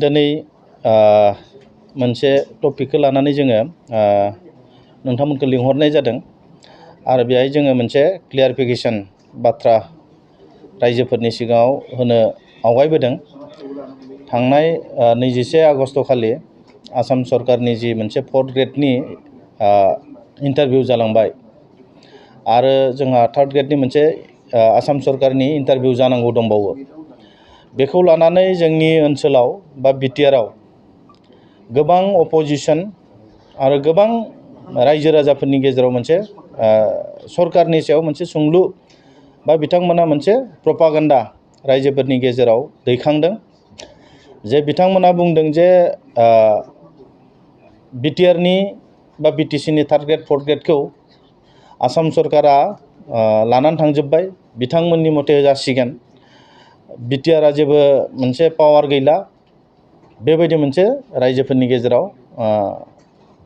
दिनै मोनसे टपिकखौ लानानै जोङो नोंथांमोनखौ लिंहरनाय जादों आरो बेहाय जोङो मोनसे क्लियारिफिकेसन बाथ्रा रायजोफोरनि सिगाङाव होनो आवगायबोदों। थांनाय 21 आगस्ट खालि आसाम सरकारनि जि मोनसे 4th ग्रेडनि इन्टारभिउ जालांबाय आरो जोंहा 3rd ग्रेडनि मोनसे आसाम सरकारनि इन्टारभिउ जानांगौ दंबावो। बेखौ लानानै जोंनि ओनसोलाव बा बिटिआरआव गोबां अपोजिशन आरो गोबां रायजो राजाफोरनि गेजेराव मोनसे सरकारनि सायाव मोनसे सोंलु बा बिथांमोना मोनसे प्रपागान्डा रायजोफोरनि गेजेराव दैखांदों जे बिथांमोना बुंदों जे बिटिआरनि बा बिटिसिनि 3rd ग्रेड 4th ग्रेडखौ आसाम सरकारा लानानै थांजोब्बाय, बिथांमोननि मथे जासिगोन, बिटिआरआ जेबो मोनसे पावार गैला, बेबायदि मोनसे रायजोफोरनि गेजेराव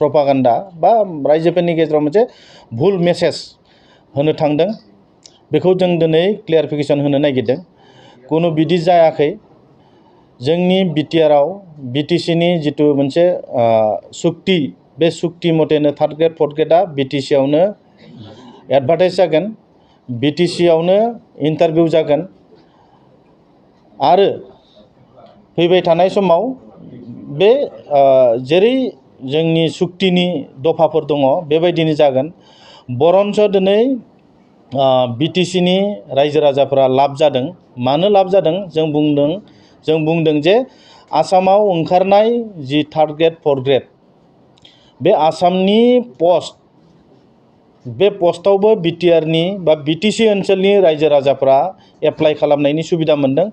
प्रपागान्डा बा रायजोफोरनि गेजेराव मोनसे भुल मेसेज होनो थांदों। बेखौ जों दिनै क्लियारिफिकेसन होनो नागिरदों। कुनु बिदि जायाखै। जोंनि बिटिआरआव बिटिसिनि जिथु मोनसे सुक्ति, बे सुक्ति मथेनो 3rd ग्रेड 4th ग्रेडआ बिटिसिआवनो एडभार्टाइज जागोन, बिटिसिआवनो इन्टारभिउ जागोन आरो फैबाय थानाय समाव बे जेरै जोंनि सुक्तिनि दफाफोर दङ बेबायदिनो जागोन। बरन्स दिनै बिटिसिनि रायजो राजाफोरा लाब जादों। मानो लाब जादों? जों बुंदों जे आसामाव ओंखारनाय जि 3rd ग्रेड 4th ग्रेड बे आसामनि पस्ट, बे पस्टआवबो बिटिआरनि बा बिटिसि ओनसोलनि रायजो राजाफ्रा एप्लाइ खालामनायनि सुबिदा मोनदों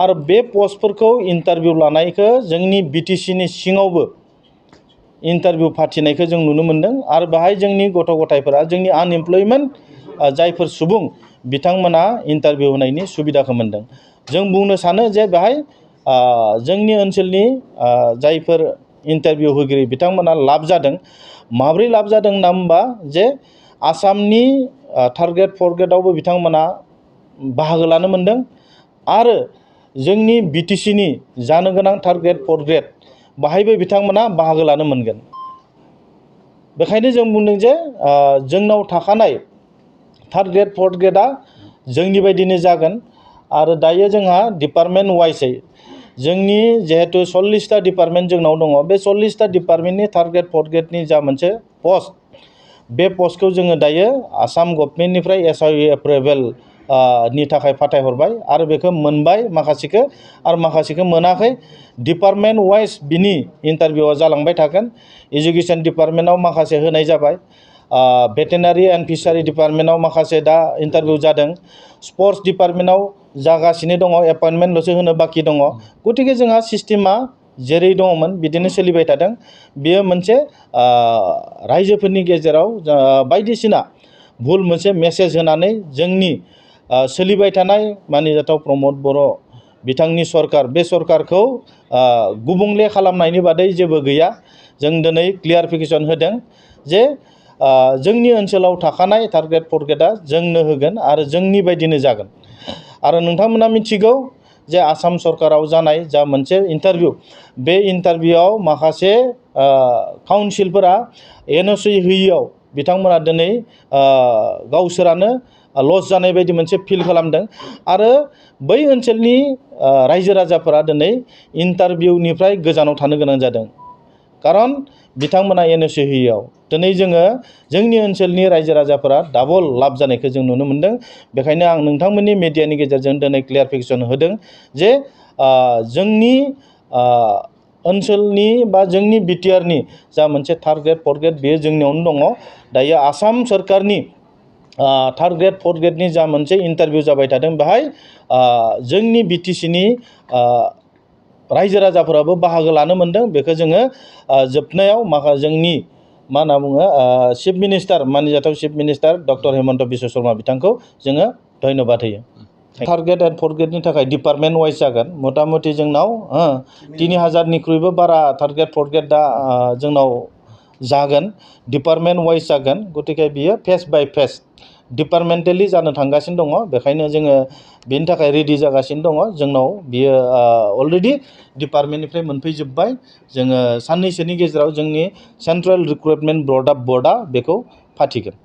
आरो बे पस्टफोरखौ इन्टारभिउ लानायखौ जोंनि बिटिसिनि सिङावबो इन्टारभिउ फाथिनायखौ जों नुनो मोनदों आरो बेहाय जोंनि गथ' गथायफोरा, जोंनि आनएमप्लयमेन्ट जायफोर सुबुं बिथांमोना इन्टारभिउ होनायनि सुबिदाखौ मोनदों। जों बुंनो सानो जे बेहाय जोंनि ओनसोलनि जायफोर इन्टारभिउ होगिरि बिथांमोना लाब जादों। माब्रै लाब जादों होनना बुंबा जे आसामनि 3rd ग्रेड 4th ग्रेडआवबो बिथांमोना बाहागो लानो मोनदों आरो जोंनि बिटिसिनि जानो गोनां 3rd ग्रेड 4th ग्रेड बाहायबो बिथांमोना बाहागो लानो मोनगोन। बेखायनो जों बुंदों जे जोंनाव थाखानाय 3rd ग्रेड 4th ग्रेडआ जोंनि बायदिनो जागोन आरो दायो जोंहा डिपार्टमेन्ट वाइसै जोंनि जिहेतु 40टा डिपार्टमेन्ट जोंनाव दङ, बे 40टा डिपार्टमेन्टनि 3rd ग्रेड 4th ग्रेडनि जा मोनसे पस्ट, बे पस्टखौ जोङो दायो आसाम गभर्नमेन्टनिफ्राय SIU एप्रुभेल नि थाखाय फाथायहरबाय आरो बेखौ मोनबाय माखासेखौ आरो माखासेखौ मोनाखै। डिपार्टमेन्ट वाइस बिनि इन्टारभिउआ जालांबाय थागोन। एजुकेसन डिपार्टमेन्टआव माखासे होनाय जाबाय, भेटेनारि एन्ड फिसारि डिपार्टमेन्टआव माखासे दा इन्टारभिउ जादों, स्पर्ट्स डिपार्टमेन्टआव जागासिनो दङ, एपइन्टमेन्टल'सो होनो बाखि दङ। गतिके जोंहा सिस्टेमा जेरै दङमोन बिदिनो सोलिबाय थादों। बेयो मोनसे रायजोफोरनि गेजेराव बायदिसिना भुल मोनसे मेसेज होनानै जोंनि सोलिबाय थानाय मानिजाथाव प्रमद बर' बिथांनि सरकार, बे सरकारखौ गुबुंले खालामनायनि बादै जेबो गैया। जों दिनै क्लियारिफिकेसन होदों जे जोंनि ओनसोलाव थाखानाय 3rd ग्रेड 4th ग्रेडआ जोंनो होगोन आरो जोंनि बायदिनो जागोन। आरो नोंथांमोना मिथिगौ जे आसाम सरकाराव जानाय जा मोनसे इन्टारभिउ, बे इन्टारभिउआव माखासे काउन्सिलफोरा NOC होयियाव बिथांमोना दिनै गावसोरानो लस जानाय बायदि मोनसे फिल खालामदों आरो बै ओनसोलनि रायजो राजाफोरा दिनै इन्टारभिउनिफ्राय गोजानाव थानो गोनां जादों। खारन बिथांमोना NOC होयियाव दिनै जोंनि ओनसोलनि रायजो राजाफोरा डाबल लाब जानायखौ जों नुनो मोनदों। बेखायनो आं नोंथांमोननि मिडियानि गेजेरजों दिनै क्लियारिफिकेसन होदों जे जोंनि ओनसोलनि बा जोंनि बिटिआरनि जा मोनसे 3rd ग्रेड 4th ग्रेड बेयो जोंनियावनो दङ। दायो आसाम सरकारनि 3rd ग्रेड 4th ग्रेडनि जा मोनसे इन्टारभिउ जाबाय थादों, बेहाय जोंनि बिटिसिनि रायजो राजाफोराबो बाहागो लानो मोनदों। बेखौ जोङो जोबनायाव जोंनि मा होनना बुङो चिफ मिनिस्टार, माननिजाथाव chief minister doctor Himanta Biswa Sarma बिथांखौ जोङो धन्यबाद होयो। 3rd ग्रेड एन्ड 4th ग्रेडनि थाखाय डिपार्टमेन्ट वाइस जागोन। मथा मथि जोंनाव 3000निख्रुइबो बारा 3rd ग्रेड 4th ग्रेड दा जोंनाव जागोन, डिपार्टमेन्ट वाइस जागोन। गतिके बियो फेस बाय फेस डिपार्टमेन्टेलि जानो थांगासिनो दङ बेखायनो जोङो बेनि थाखाय रेडि जागासिनो दङ जोंनाव बियो अलरेडि डिपार्टमेन्टनिफ्राय मोनफैजोब्बाय जोङो साननैसोनि गेजेराव जोंनि सेन्ट्रेल रिक्रुटमेन्ट बर्डआ बेखौ फाथिगोन